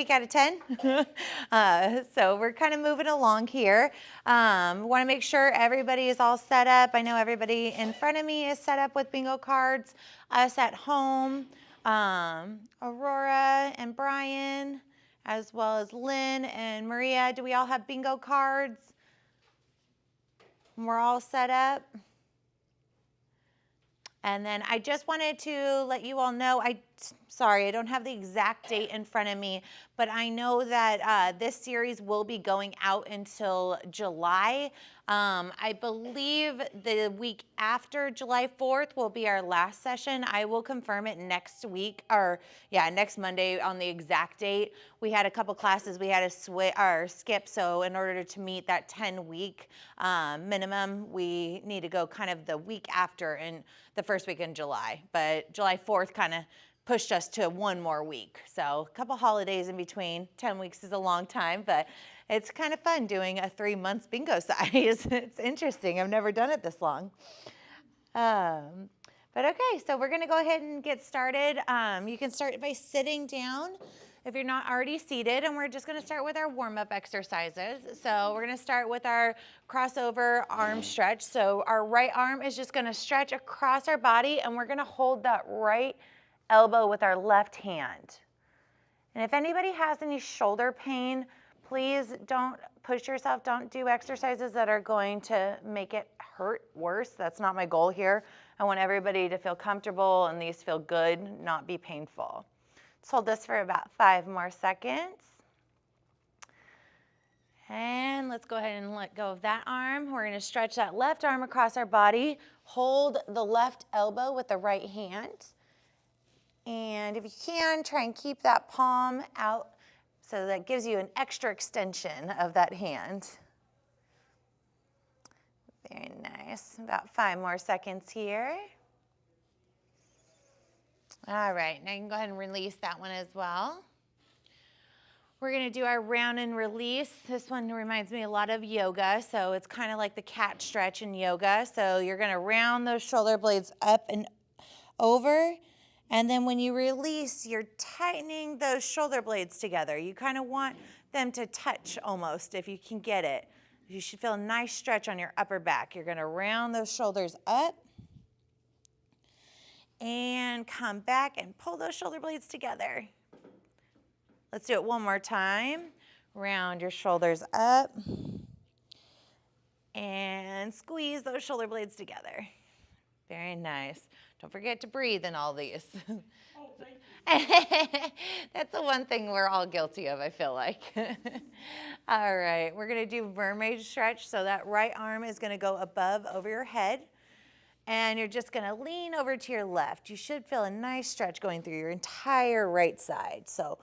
week out of 10. So we're kind of moving along here. Want to make sure everybody is all set up. I know everybody in front of me is set up with bingo cards. Us at home, Aurora and Brian, as well as Lynn and Maria. Do we all have bingo cards? We're all set up. And then I just wanted to let you all know, sorry, I don't have the exact date in front of me, but I know that this series will be going out until July. I believe the week after July 4th will be our last session. I will confirm it next week, or yeah, next Monday on the exact date. We had a couple classes we had to skip, so in order to meet that 10-week minimum, we need to go kind of the week after in the first week in July. But July 4th kind of pushed us to one more week. So a couple holidays in between. 10 weeks is a long time, but it's kind of fun doing a 3 months Bingocize. It's interesting. I've never done it this long. But okay, so we're going to go ahead and get started. You can start by sitting down if you're not already seated, and we're just going to start with our warm-up exercises. So we're going to start with our crossover arm stretch. So our right arm is just going to stretch across our body, and we're going to hold that right elbow with our left hand. And if anybody has any shoulder pain, please don't push yourself. Don't do exercises that are going to make it hurt worse. That's not my goal here. I want everybody to feel comfortable and these feel good, not be painful. Let's hold this for about 5 more seconds. And let's go ahead and let go of that arm. We're going to stretch that left arm across our body. Hold the left elbow with the right hand. And if you can, try and keep that palm out so that gives you an extra extension of that hand. Very nice. About 5 more seconds here. All right, now you can go ahead and release that one as well. We're going to do our round and release. This one reminds me a lot of yoga, so it's kind of like the cat stretch in yoga. So you're going to round those shoulder blades up and over, and then when you release, you're tightening those shoulder blades together. You kind of want them to touch almost if you can get it. You should feel a nice stretch on your upper back. You're going to round those shoulders up and come back and pull those shoulder blades together. Let's do it one more time. Round your shoulders up and squeeze those shoulder blades together. Very nice. Don't forget to breathe in all these. Oh, thank you. That's the one thing we're all guilty of, I feel like. All right, we're going to do mermaid stretch. So that right arm is going to go above over your head. And you're just going to lean over to your left. You should feel a nice stretch going through your entire right side. So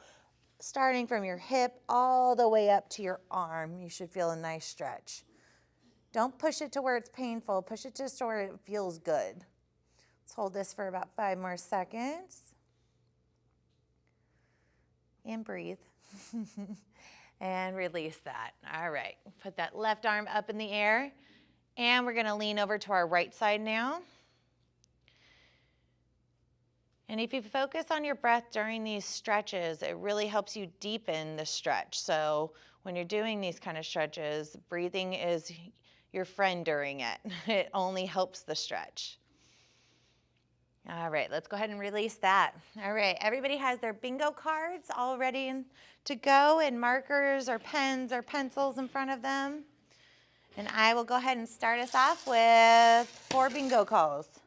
starting from your hip all the way up to your arm, you should feel a nice stretch. Don't push it to where it's painful. Push it just to where it feels good. Let's hold this for about 5 more seconds. And breathe. And release that. All right, put that left arm up in the air. And we're going to lean over to our right side now. And if you focus on your breath during these stretches, it really helps you deepen the stretch. So when you're doing these kind of stretches, breathing is your friend during it. It only helps the stretch. All right, let's go ahead and release that. All right, everybody has their bingo cards all ready to go, and markers or pens or pencils in front of them. And I will go ahead and start us off with 4 bingo calls.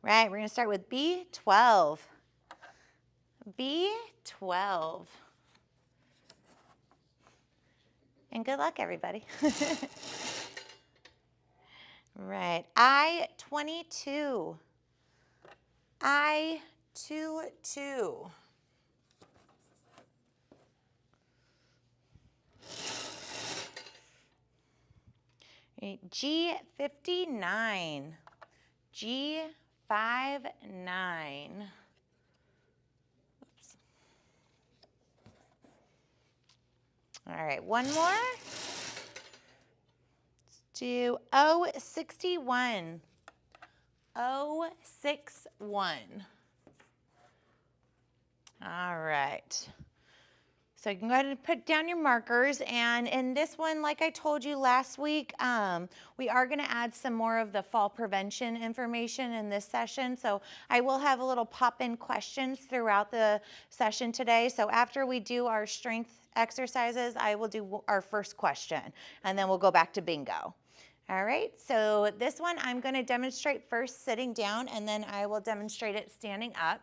Right, we're going to start with B12. B12. And good luck, everybody. Right, I22. I22. G59. G59. Oops. All right, one more. Let's do O61. O61. All right. So you can go ahead and put down your markers. And in this one, like I told you last week, we are going to add some more of the fall prevention information in this session. So I will have a little pop-in questions throughout the session today. So after we do our strength exercises, I will do our first question, and then we'll go back to bingo. All right, so this one I'm going to demonstrate first sitting down, and then I will demonstrate it standing up.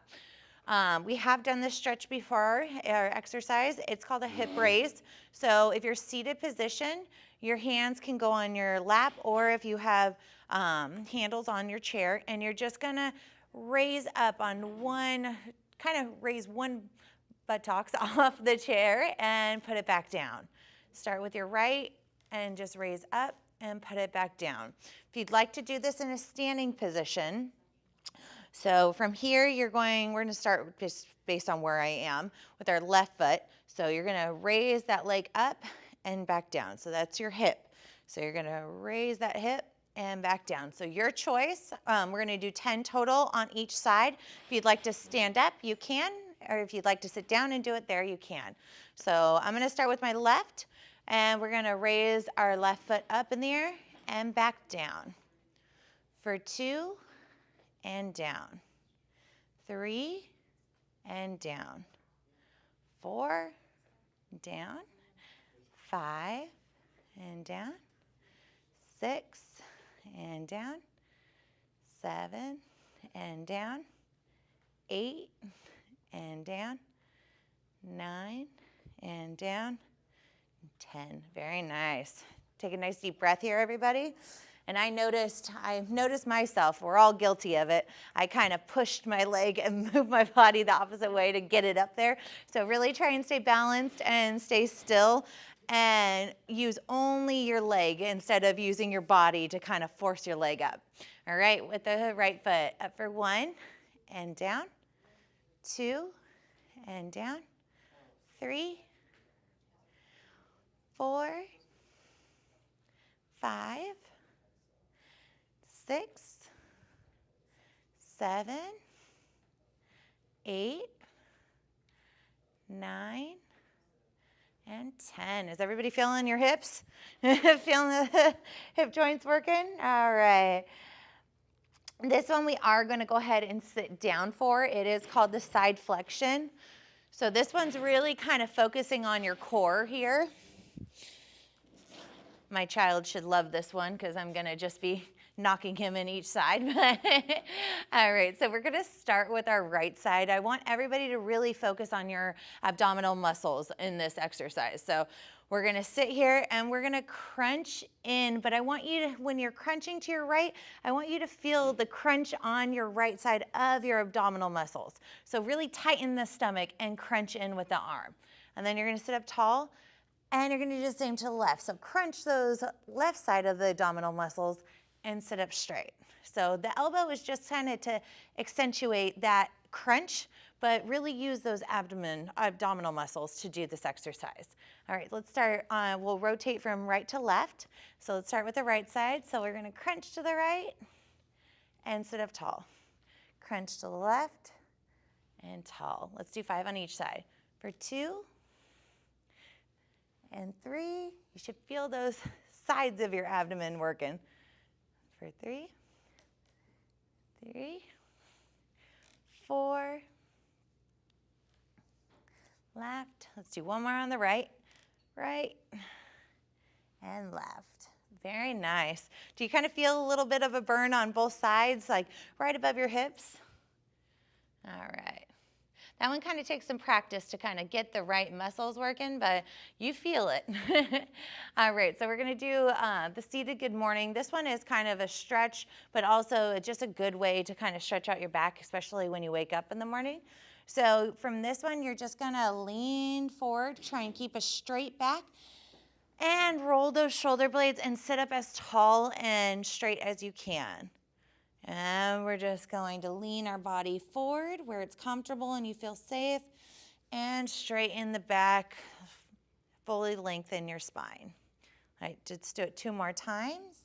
We have done this stretch before, our exercise. It's called a hip raise. So if you're seated position, your hands can go on your lap, or if you have handles on your chair, and you're just gonna raise up on one, kind of raise one buttocks off the chair and put it back down. Start with your right and just raise up and put it back down. If you'd like to do this in a standing position, so from here, we're going to start just based on where I am with our left foot. So you're going to raise that leg up and back down. So that's your hip. So you're going to raise that hip and back down. So your choice. We're going to do 10 total on each side. If you'd like to stand up, you can. Or if you'd like to sit down and do it there, you can. So I'm going to start with my left. And we're going to raise our left foot up in the air and back down. For 2, and down. 3, and down. 4, down. 5, and down. 6, and down. 7, and down. 8, and down. 9, and down. 10. Very nice. Take a nice deep breath here, everybody. And I noticed myself, we're all guilty of it. I kind of pushed my leg and moved my body the opposite way to get it up there. So really try and stay balanced and stay still and use only your leg instead of using your body to kind of force your leg up. All right, with the right foot up for 1 and down, 2 and down, 3, 4, 5, 6, 7, 8, 9, and 10. Is everybody feeling your hips? Feeling the hip joints working? All right. This one we are going to go ahead and sit down for. It is called the side flexion. So this one's really kind of focusing on your core here. My child should love this one because I'm going to just be knocking him in each side. All right, so we're gonna start with our right side. I want everybody to really focus on your abdominal muscles in this exercise. So we're gonna sit here and we're gonna crunch in, but I want you to, when you're crunching to your right, I want you to feel the crunch on your right side of your abdominal muscles. So really tighten the stomach and crunch in with the arm. And then you're gonna sit up tall and you're gonna do the same to the left. So crunch those left side of the abdominal muscles and sit up straight. So the elbow is just kind of to accentuate that crunch, but really use those abdominal muscles to do this exercise. All right, let's start. We'll rotate from right to left. So let's start with the right side. So we're gonna crunch to the right and sit up tall. Crunch to the left and tall. Let's do 5 on each side. For 2 and 3, you should feel those sides of your abdomen working. For 3, 4, left. Let's do one more on the right, and left. Very nice. Do you kind of feel a little bit of a burn on both sides, like right above your hips? All right. That one kind of takes some practice to kind of get the right muscles working, but you feel it. All right, so we're gonna do the seated good morning. This one is kind of a stretch, but also just a good way to kind of stretch out your back, especially when you wake up in the morning. So from this one, you're just gonna lean forward, try and keep a straight back, and roll those shoulder blades and sit up as tall and straight as you can. And we're just going to lean our body forward where it's comfortable and you feel safe, and straighten the back, fully lengthen your spine. All right, let's do it 2 more times.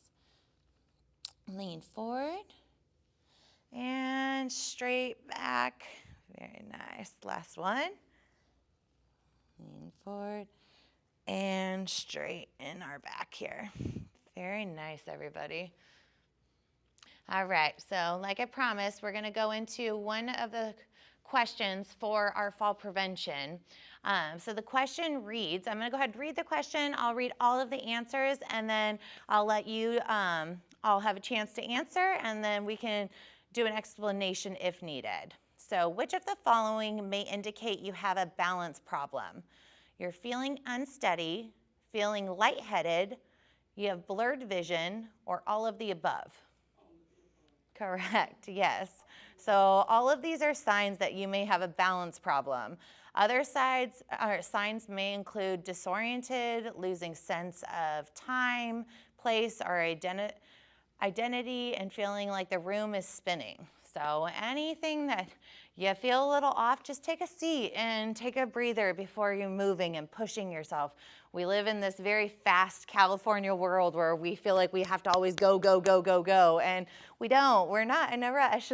Lean forward and straight back. Very nice. Last one. Lean forward and straight in our back here. Very nice, everybody. All right, so like I promised, we're going to go into one of the questions for our fall prevention. So the question reads, I'm going to go ahead and read the question. I'll read all of the answers, and then I'll let you all have a chance to answer, and then we can do an explanation if needed. So which of the following may indicate you have a balance problem? You're feeling unsteady, feeling lightheaded, you have blurred vision, or all of the above? Correct, yes. So all of these are signs that you may have a balance problem. Other signs may include disoriented, losing sense of time, place, or identity, and feeling like the room is spinning. So anything that you feel a little off, just take a seat and take a breather before you're moving and pushing yourself. We live in this very fast California world where we feel like we have to always go, go, go, go, go, and we don't. We're not in a rush.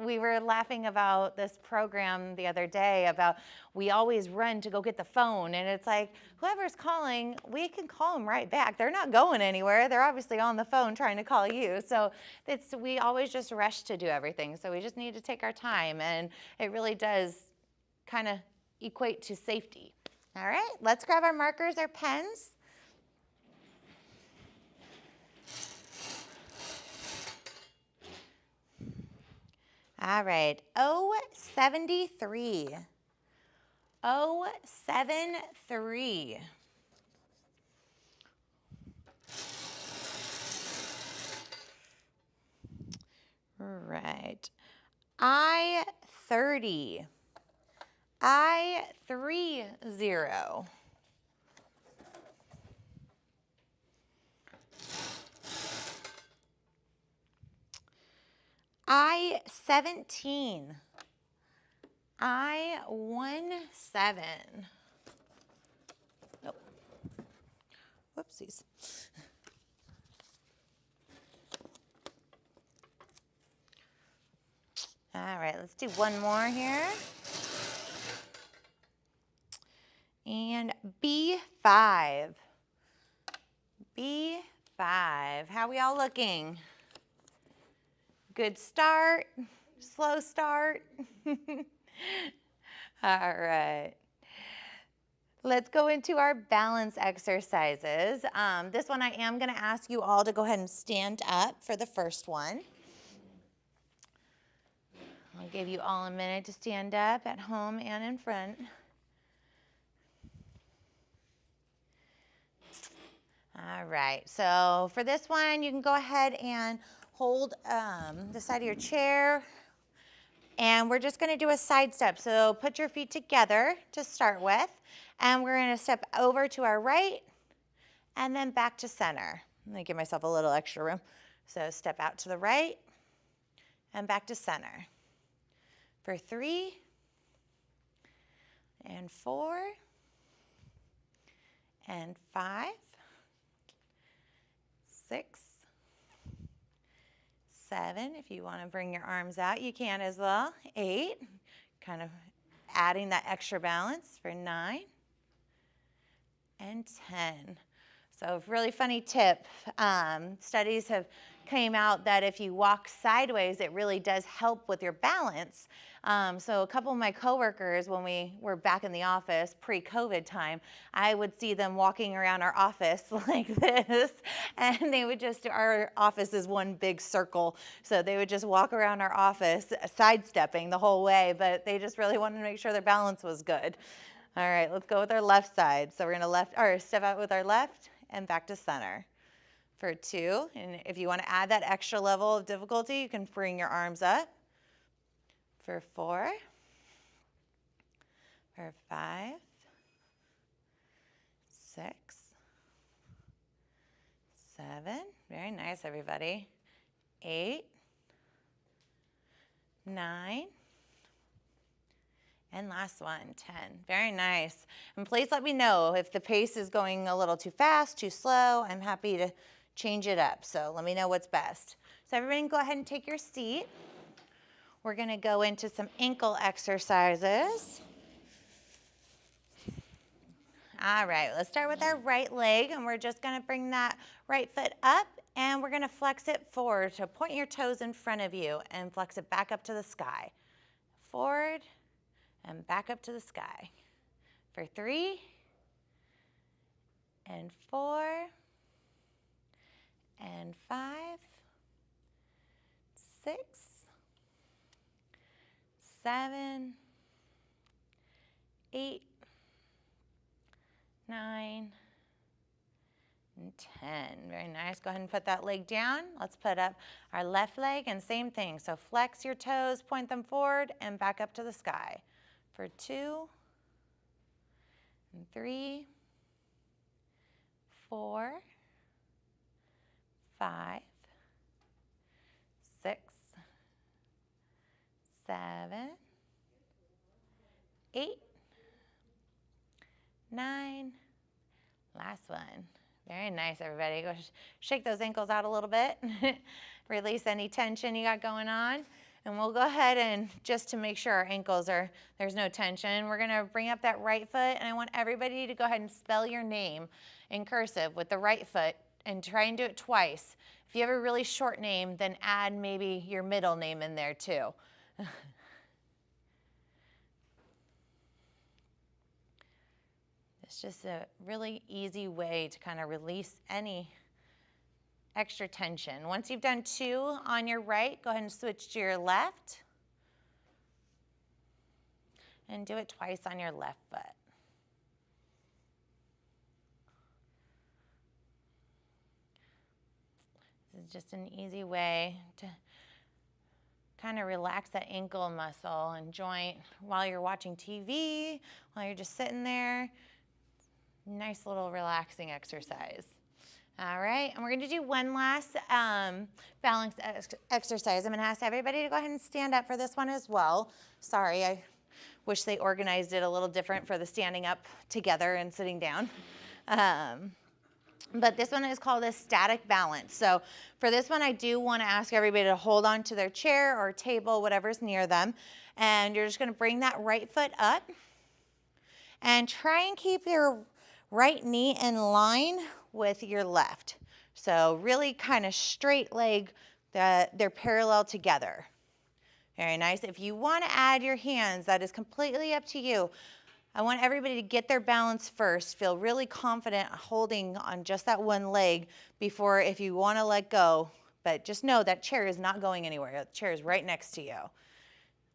We were laughing about this program the other day about we always run to go get the phone, and it's like whoever's calling, we can call them right back. They're not going anywhere. They're obviously on the phone trying to call you. So we always just rush to do everything. So we just need to take our time, and it really does kind of equate to safety. All right, let's grab our markers, our pens. All right, 073. 073. Right. I-30. I-30. I-17. I-17. Nope. Whoopsies. All right, let's do one more here. And B5. B5. How we all looking? Good start? Slow start? All right. Let's go into our balance exercises. This one I am going to ask you all to go ahead and stand up for the first one. I'll give you all a minute to stand up at home and in front. All right, so for this one, you can go ahead and hold the side of your chair, and we're just gonna do a side step. So put your feet together to start with, and we're gonna step over to our right, and then back to center. I'm gonna give myself a little extra room. So step out to the right, and back to center. For 3, and 4, and 5, 6, 7. If you want to bring your arms out, you can as well. 8, kind of adding that extra balance for 9, and 10. So really funny tip. Studies have came out that if you walk sideways, it really does help with your balance. So a couple of my coworkers, when we were back in the office pre-COVID time, I would see them walking around our office like this, and they would just, our office is one big circle, so they would just walk around our office sidestepping the whole way, but they just really wanted to make sure their balance was good. All right, let's go with our left side. So we're gonna step out with our left and back to center. For 2, and if you want to add that extra level of difficulty, you can bring your arms up. For 4, for 5, 6, 7, very nice everybody, 8, 9, and last one, 10. Very nice. And please let me know if the pace is going a little too fast, too slow. I'm happy to change it up. So let me know what's best. So everybody can go ahead and take your seat. We're going to go into some ankle exercises. All right, let's start with our right leg, and we're just gonna bring that right foot up, and we're gonna flex it forward. So point your toes in front of you and flex it back up to the sky. Forward and back up to the sky. For 3 and 4 and 5, 6, 7, 8, 9, and 10. Very nice. Go ahead and put that leg down. Let's put up our left leg, and same thing. So flex your toes, point them forward, and back up to the sky. For 2 and 3, 4, 5, 6, 7, 8, 9. Last one. Very nice, everybody. Go shake those ankles out a little bit. Release any tension you got going on. And we'll go ahead and just to make sure our ankles there's no tension, we're gonna bring up that right foot, and I want everybody to go ahead and spell your name in cursive with the right foot and try and do it twice. If you have a really short name, then add maybe your middle name in there too. It's just a really easy way to kind of release any extra tension. Once you've done 2 on your right, go ahead and switch to your left. And do it twice on your left foot. This is just an easy way to kind of relax that ankle muscle and joint while you're watching TV, while you're just sitting there. Nice little relaxing exercise. All right, and we're gonna do one last balance exercise. I'm gonna ask everybody to go ahead and stand up for this one as well. Sorry, I wish they organized it a little different for the standing up together and sitting down. But this one is called a static balance. So for this one, I do wanna ask everybody to hold on to their chair or table, whatever's near them. And you're just gonna bring that right foot up and try and keep your right knee in line with your left. So really kind of straight leg, that they're parallel together. Very nice. If you want to add your hands, that is completely up to you. I want everybody to get their balance first, feel really confident holding on just that one leg before if you want to let go. But just know that chair is not going anywhere. The chair is right next to you.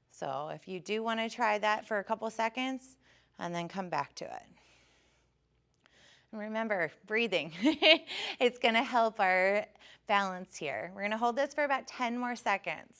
So if you do want to try that for a couple seconds and then come back to it. And remember, breathing. It's going to help our balance here. We're going to hold this for about 10 more seconds.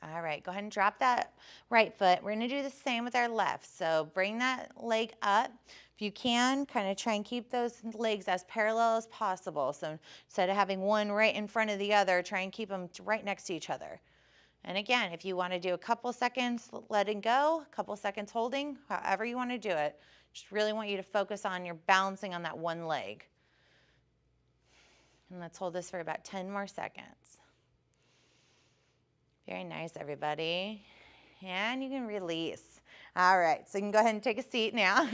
All right, go ahead and drop that right foot. We're going to do the same with our left. So bring that leg up. If you can, kind of try and keep those legs as parallel as possible. So instead of having one right in front of the other, try and keep them right next to each other. And again, if you want to do a couple seconds letting go, a couple seconds holding, however you want to do it, just really want you to focus on your balancing on that one leg. And let's hold this for about 10 more seconds. Very nice, everybody. And you can release. All right, so you can go ahead and take a seat now.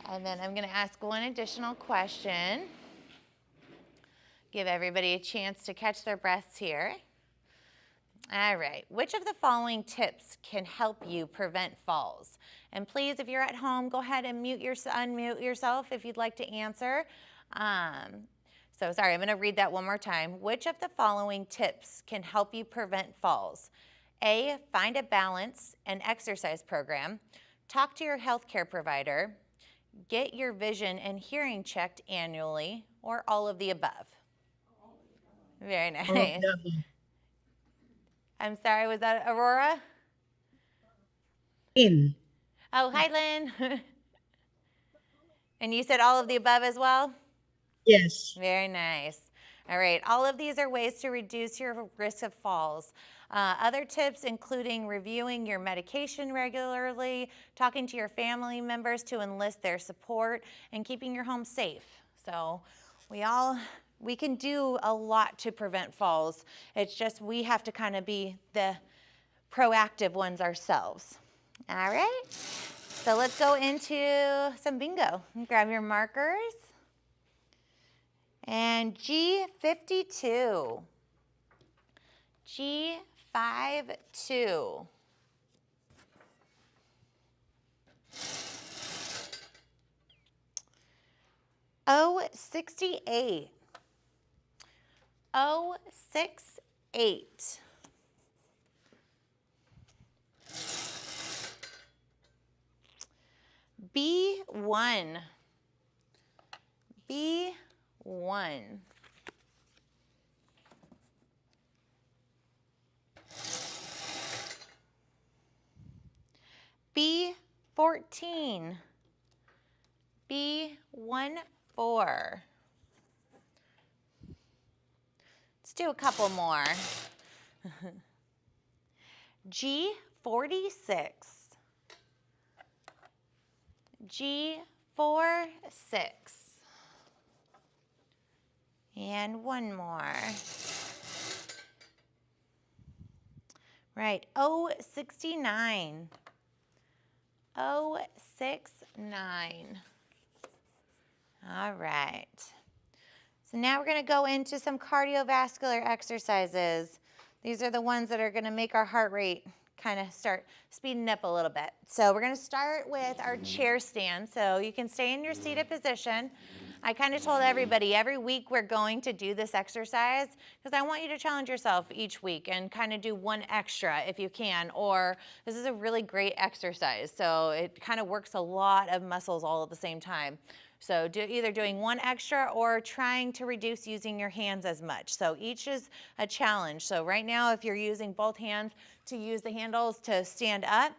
And then I'm going to ask one additional question. Give everybody a chance to catch their breaths here. All right, which of the following tips can help you prevent falls? And please, if you're at home, go ahead and unmute yourself if you'd like to answer. So sorry, I'm gonna read that one more time. Which of the following tips can help you prevent falls? A, find a balance and exercise program. Talk to your healthcare provider. Get your vision and hearing checked annually, or all of the above. Very nice. I'm sorry, was that Aurora? In. Oh, hi, Lynn. And you said all of the above as well? Yes. Very nice. All right, all of these are ways to reduce your risk of falls. Other tips including reviewing your medication regularly, talking to your family members to enlist their support, and keeping your home safe. So we all We can do a lot to prevent falls. It's just we have to kind of be the proactive ones ourselves. All right, so let's go into some bingo. Grab your markers. And G52. G52. O68. O68. B1. B1. B14. B14. Let's do a couple more. G46. G46. And one more. Right, O69. O69. All right. So now we're going to go into some cardiovascular exercises. These are the ones that are going to make our heart rate kind of start speeding up a little bit. So we're going to start with our chair stand. So you can stay in your seated position. I kind of told everybody every week we're going to do this exercise because I want you to challenge yourself each week and kind of do one extra if you can, or this is a really great exercise. So it kind of works a lot of muscles all at the same time. So either doing one extra or trying to reduce using your hands as much. So each is a challenge. So right now, if you're using both hands to use the handles to stand up,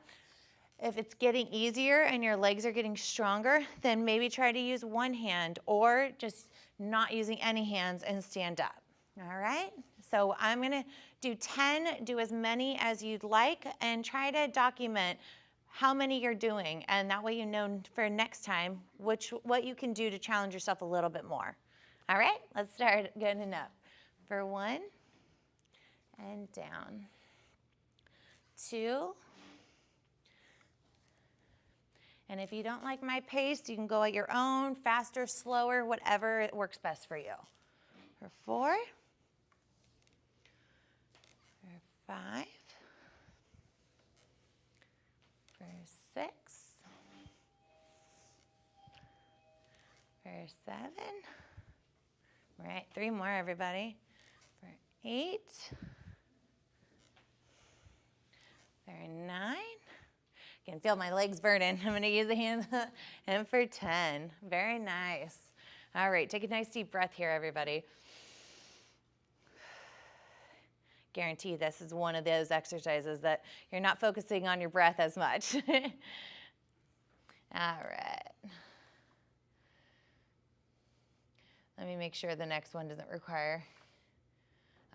if it's getting easier and your legs are getting stronger, then maybe try to use one hand or just not using any hands and stand up. All right? So I'm going to do 10, do as many as you'd like, and try to document how many you're doing, and that way you know for next time what you can do to challenge yourself a little bit more. All right, let's start getting up. For 1, and down. 2, and if you don't like my pace, you can go at your own, faster, slower, whatever it works best for you. For 4, for 5, for 6, for 7, right, 3 more, everybody, for 8, for 9, I can feel my legs burning. I'm gonna use the hand, and for 10, very nice. All right, take a nice deep breath here, everybody. Guarantee this is one of those exercises that you're not focusing on your breath as much. All right. Let me make sure the next one doesn't require.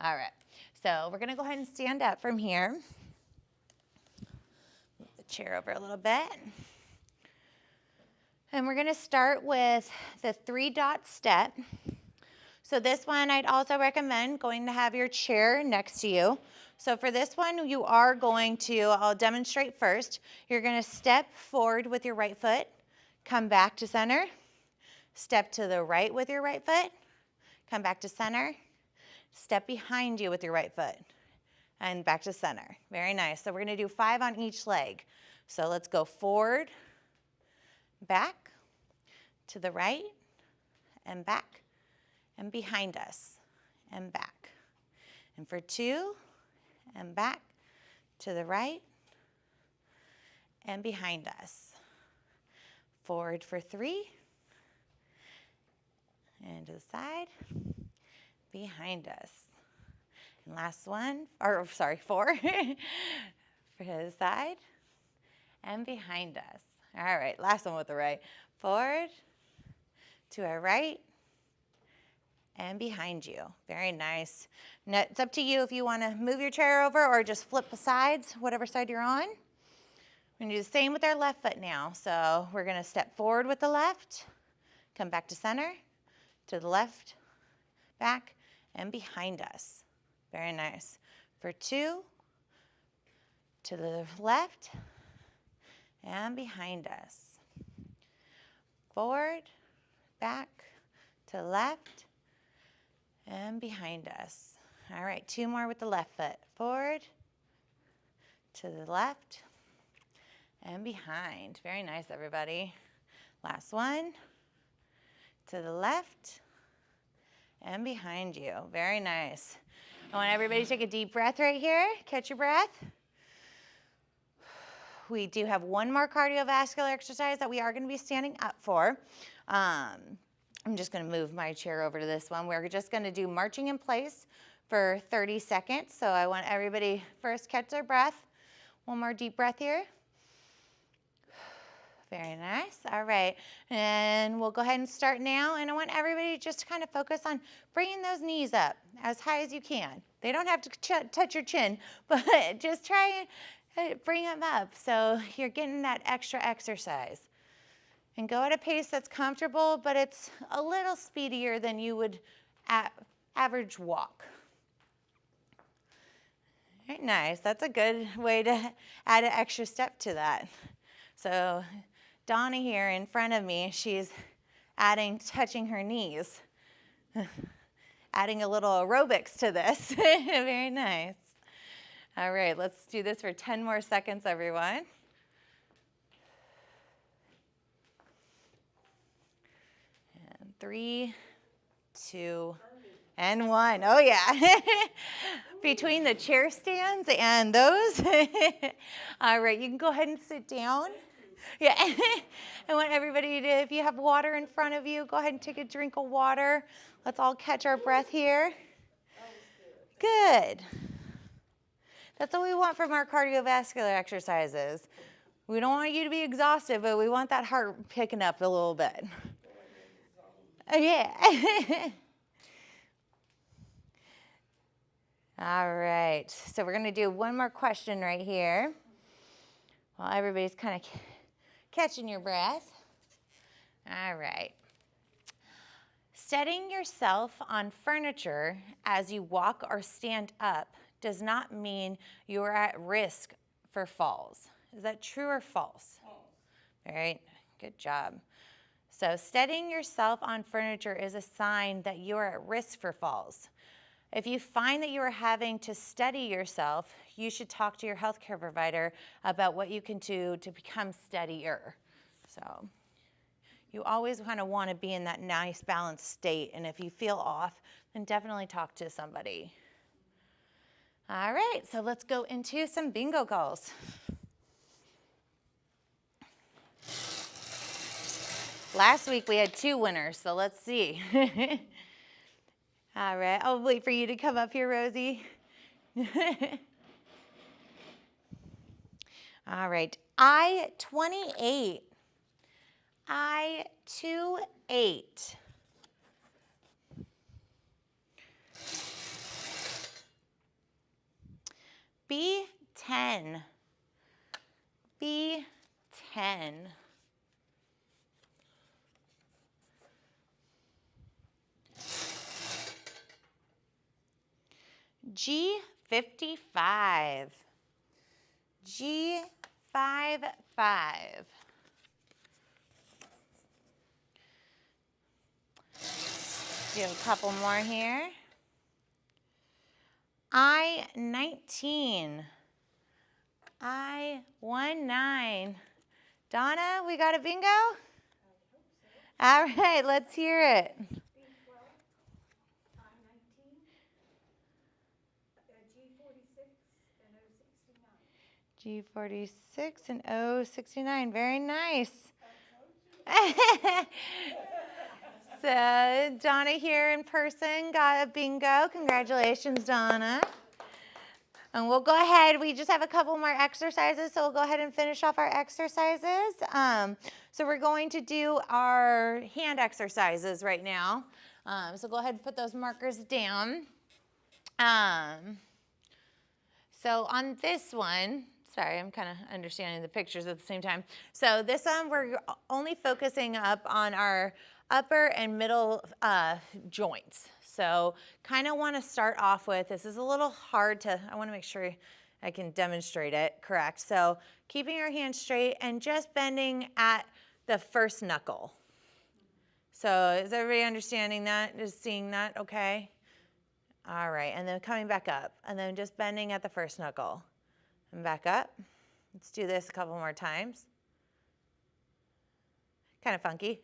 All right, so we're gonna go ahead and stand up from here. Move the chair over a little bit. And we're gonna start with the 3-dot step. So this one, I'd also recommend going to have your chair next to you. So for this one, you are going to, I'll demonstrate first. You're gonna step forward with your right foot, come back to center, step to the right with your right foot, come back to center, step behind you with your right foot, and back to center. Very nice. So we're gonna do 5 on each leg. So let's go forward, back, to the right, and back, and behind us, and back. And for 2, and back, to the right, and behind us. Forward for 3, and to the side, behind us. And last one, or sorry, 4, for the side, and behind us. All right, last one with the right. Forward, to our right, and behind you. Very nice. Now, it's up to you if you want to move your chair over or just flip the sides, whatever side you're on. We're going to do the same with our left foot now. So we're going to step forward with the left, come back to center, to the left, back, and behind us. Very nice. For 2, to the left, and behind us. Forward, back, to left, and behind us. All right, 2 more with the left foot. Forward, to the left, and behind. Very nice, everybody. Last one. To the left, and behind you. Very nice. I want everybody to take a deep breath right here. Catch your breath. We do have one more cardiovascular exercise that we are going to be standing up for. I'm just going to move my chair over to this one. We're just going to do marching in place for 30 seconds. So I want everybody first catch their breath. One more deep breath here. Very nice. All right. And we'll go ahead and start now. And I want everybody just to kind of focus on bringing those knees up as high as you can. They don't have to touch your chin, but just try and bring them up so you're getting that extra exercise. And go at a pace that's comfortable, but it's a little speedier than you would average walk. All right, nice. That's a good way to add an extra step to that. So Donna here in front of me, she's touching her knees, adding a little aerobics to this. Very nice. All right, let's do this for 10 more seconds, everyone. And 3, 2, and 1. Oh, yeah. Between the chair stands and those. All right, you can go ahead and sit down. Yeah. I want everybody to, if you have water in front of you, go ahead and take a drink of water. Let's all catch our breath here. Good. That's what we want from our cardiovascular exercises. We don't want you to be exhausted, but we want that heart picking up a little bit. Yeah. All right. So we're going to do one more question right here while everybody's kind of catching your breath. All right. Steadying yourself on furniture as you walk or stand up does not mean you are at risk for falls. Is that true or false? False. All right, good job. So steadying yourself on furniture is a sign that you are at risk for falls. If you find that you are having to steady yourself, you should talk to your healthcare provider about what you can do to become steadier. So you always kind of want to be in that nice balanced state, and if you feel off, then definitely talk to somebody. All right, so let's go into some bingo calls. Last week we had 2 winners, so let's see. All right, I'll wait for you to come up here, Rosie. All right, I-28. I-28. B10. B10. G55. G55. Do a couple more here. I-19. I-19. Donna, we got a bingo? I hope so. All right, let's hear it. B12, I-19, G46 and O69. G46 and O69. Very nice. So Donna here in person got a bingo. Congratulations, Donna. And we'll go ahead. We just have a couple more exercises, so we'll go ahead and finish off our exercises. So we're going to do our hand exercises right now. So go ahead and put those markers down. So on this one, sorry, I'm kind of understanding the pictures at the same time. So this one, we're only focusing up on our upper and middle joints. So kind of want to start off with, this is a little hard to, I want to make sure I can demonstrate it correct. So keeping your hands straight and just bending at the first knuckle. So is everybody understanding that? Just seeing that, okay? All right, and then coming back up, and then just bending at the first knuckle. And back up. Let's do this a couple more times. Kind of funky.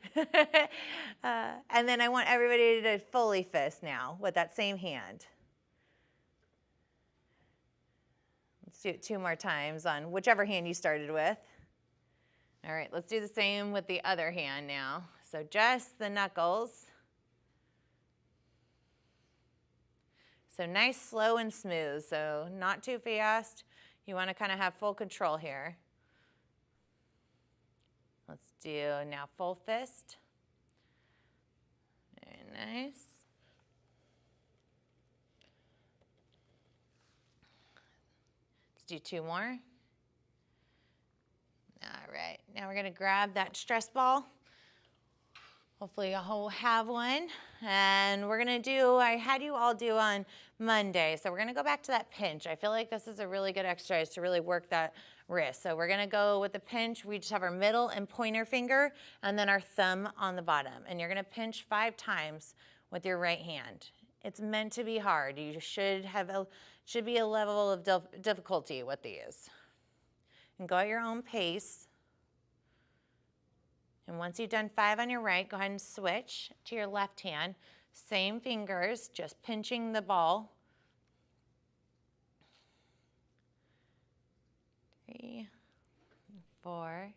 And then I want everybody to fully fist now with that same hand. Let's do it 2 more times on whichever hand you started with. All right, let's do the same with the other hand now. So just the knuckles. So nice, slow, and smooth. So not too fast. You want to kind of have full control here. Let's do now full fist. Very nice. Let's do 2 more. All right, now we're going to grab that stress ball. Hopefully you'll have one. And we're going to do, I had you all do on Monday. So we're going to go back to that pinch. I feel like this is a really good exercise to really work that wrist. So we're going to go with the pinch. We just have our middle and pointer finger and then our thumb on the bottom. And you're going to pinch 5 times with your right hand. It's meant to be hard. You should be a level of difficulty with these. And go at your own pace. And once you've done 5 on your right, go ahead and switch to your left hand. Same fingers, just pinching the ball. 3, 4,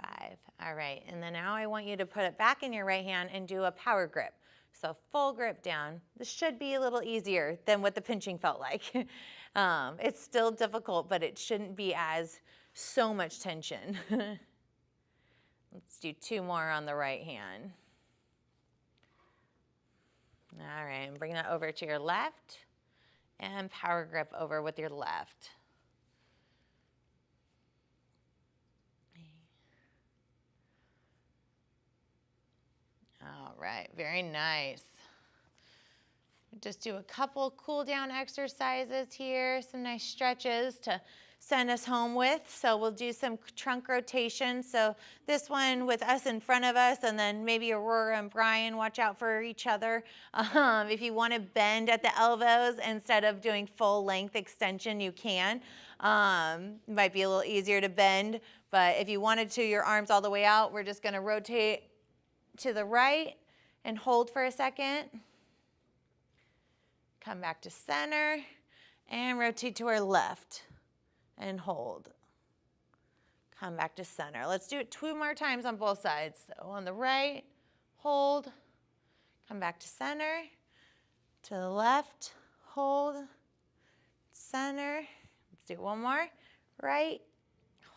5. All right, and then now I want you to put it back in your right hand and do a power grip. So full grip down. This should be a little easier than what the pinching felt like. It's still difficult, but it shouldn't be as so much tension. Let's do 2 more on the right hand. All right, and bring that over to your left and power grip over with your left. All right, very nice. Just do a couple cool down exercises here, some nice stretches to send us home with. So we'll do some trunk rotation. So this one with us in front of us, and then maybe Aurora and Brian watch out for each other. If you want to bend at the elbows instead of doing full length extension, you can. It might be a little easier to bend, but if you wanted to, your arms all the way out, we're just going to rotate to the right and hold for a second. Come back to center and rotate to our left and hold. Come back to center. Let's do it 2 more times on both sides. So on the right, hold, come back to center, to the left, hold, center. Let's do 1 more. Right,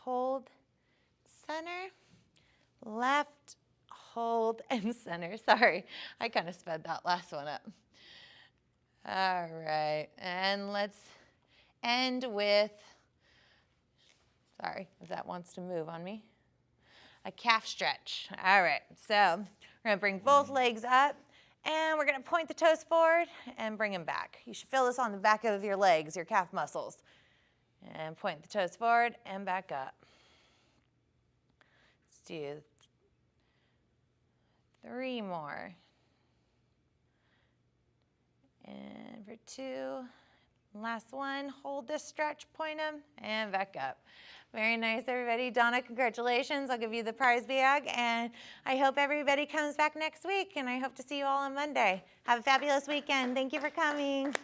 hold, center, left, hold, and center. Sorry, I kind of sped that last one up. All right, and let's end with, sorry, if that wants to move on me, a calf stretch. All right, so we're gonna bring both legs up and we're gonna point the toes forward and bring them back. You should feel this on the back of your legs, your calf muscles. And point the toes forward and back up. Let's do 3 more. And for 2, last one, hold this stretch, point them, and back up. Very nice, everybody. Donna, congratulations. I'll give you the prize bag, and I hope everybody comes back next week, and I hope to see you all on Monday. Have a fabulous weekend. Thank you for coming.